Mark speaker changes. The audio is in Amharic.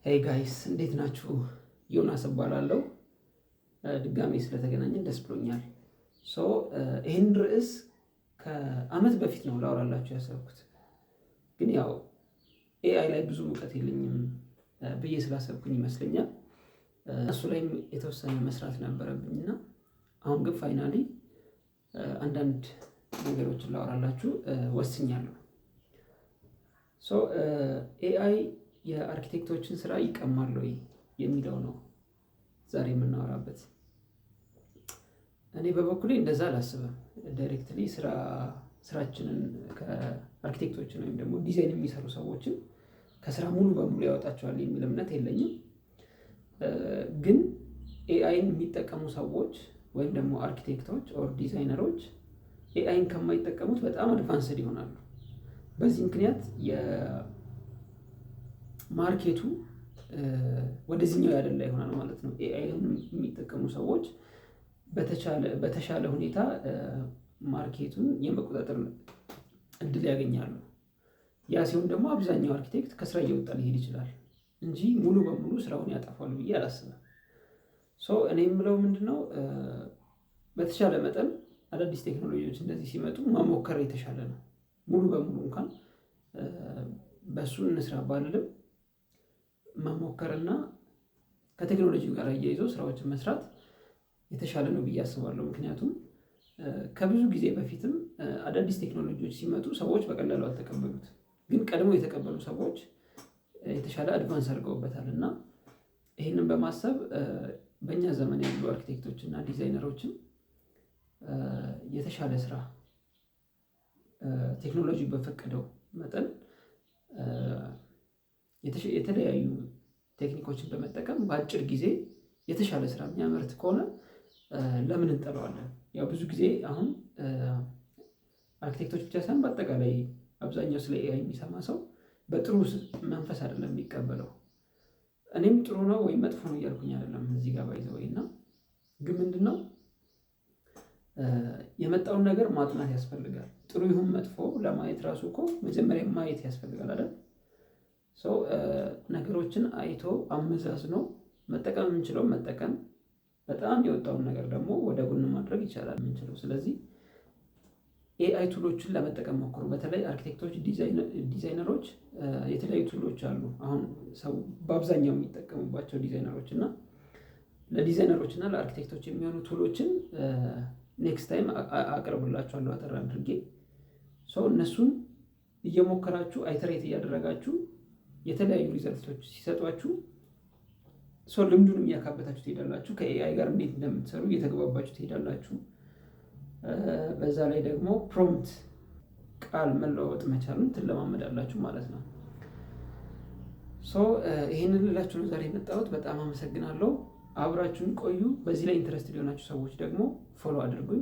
Speaker 1: ሄይ ጋይስ እንዴት ናችሁ? ዮናስ እባላለሁ። ድጋሜ ስለተገናኘን ደስ ብሎኛል። ይህን ርዕስ ከአመት በፊት ነው ላወራላችሁ ያሰብኩት፣ ግን ያው ኤአይ ላይ ብዙ እውቀት የለኝም ብዬ ስላሰብኩኝ ይመስለኛል እሱ ላይም የተወሰነ መስራት ነበረብኝና አሁን ግን ፋይናሊ አንዳንድ ነገሮችን ላወራላችሁ ወስኛለሁ። ኤአይ የአርኪቴክቶችን ስራ ይቀማል ወይ የሚለው ነው ዛሬ የምናወራበት። እኔ በበኩሌ እንደዛ አላስብም። ዳይሬክትሊ ስራችንን ከአርኪቴክቶችን ወይም ደግሞ ዲዛይን የሚሰሩ ሰዎችን ከስራ ሙሉ በሙሉ ያወጣቸዋል የሚል እምነት የለኝም። ግን ኤአይን የሚጠቀሙ ሰዎች ወይም ደግሞ አርኪቴክቶች ኦር ዲዛይነሮች ኤአይን ከማይጠቀሙት በጣም አድቫንስድ ይሆናሉ። በዚህ ምክንያት ማርኬቱ ወደዚህኛው ያደላ ይሆናል ማለት ነው። ኤአይን የሚጠቀሙ ሰዎች በተሻለ ሁኔታ ማርኬቱን የመቆጣጠር እድል ያገኛሉ። ያ ሲሆን ደግሞ አብዛኛው አርኪቴክት ከስራ እየወጣ ሊሄድ ይችላል እንጂ ሙሉ በሙሉ ስራውን ያጠፋል ብዬ አላስብም። እኔ የምለው ምንድነው፣ በተሻለ መጠን አዳዲስ ቴክኖሎጂዎች እንደዚህ ሲመጡ መሞከር የተሻለ ነው። ሙሉ በሙሉ እንኳን በሱ እንስራ ባልልም መሞከርና ከቴክኖሎጂው ጋር አያይዞ ስራዎችን መስራት የተሻለ ነው ብዬ አስባለሁ። ምክንያቱም ከብዙ ጊዜ በፊትም አዳዲስ ቴክኖሎጂዎች ሲመጡ ሰዎች በቀላሉ አልተቀበሉት፣ ግን ቀድሞ የተቀበሉ ሰዎች የተሻለ አድቫንስ አድርገውበታል እና ይህንን በማሰብ በእኛ ዘመን ያሉ አርኪቴክቶች እና ዲዛይነሮችን የተሻለ ስራ ቴክኖሎጂ በፈቀደው መጠን የተለያዩ ቴክኒኮችን በመጠቀም በአጭር ጊዜ የተሻለ ስራ የሚያመርት ከሆነ ለምን እንጠለዋለን? ያው ብዙ ጊዜ አሁን አርኪቴክቶች ብቻ ሳይሆን በአጠቃላይ አብዛኛው ስለ ኤአይ የሚሰማ ሰው በጥሩ መንፈስ አይደለም የሚቀበለው። እኔም ጥሩ ነው ወይም መጥፎ ነው እያልኩኝ አይደለም እዚህ ጋር ባይዘው እና ግን ምንድነው የመጣውን ነገር ማጥናት ያስፈልጋል። ጥሩ ይሁን መጥፎ ለማየት ራሱ እኮ መጀመሪያ ማየት ያስፈልጋል አይደል? ነገሮችን አይቶ አመዛዝኖ መጠቀም የምንችለው መጠቀም፣ በጣም የወጣውን ነገር ደግሞ ወደ ጎን ማድረግ ይቻላል የምንችለው። ስለዚህ ኤአይ ቱሎችን ለመጠቀም ሞክሩ። በተለይ አርኪቴክቶች፣ ዲዛይነሮች የተለያዩ ቱሎች አሉ አሁን ሰው በአብዛኛው የሚጠቀሙባቸው ዲዛይነሮች እና ለዲዛይነሮች እና ለአርኪቴክቶች የሚሆኑ ቱሎችን ኔክስት ታይም አቅርብላችኋለሁ አጠር አድርጌ። እነሱን እየሞከራችሁ አይተሬት እያደረጋችሁ የተለያዩ ሪዘልቶች ሲሰጧችሁ ልምዱንም እያካበታችሁ ትሄዳላችሁ። ከኤአይ ጋር እንዴት እንደምትሰሩ እየተግባባችሁ ትሄዳላችሁ። በዛ ላይ ደግሞ ፕሮምፕት ቃል መለዋወጥ መቻሉን ትለማመዳላችሁ ማለት ነው። ይህንን ልላችሁ ነው ዛሬ የመጣሁት። በጣም አመሰግናለሁ። አብራችሁን ቆዩ። በዚህ ላይ ኢንትረስትድ የሆናችሁ ሰዎች ደግሞ ፎሎ አድርጉኝ።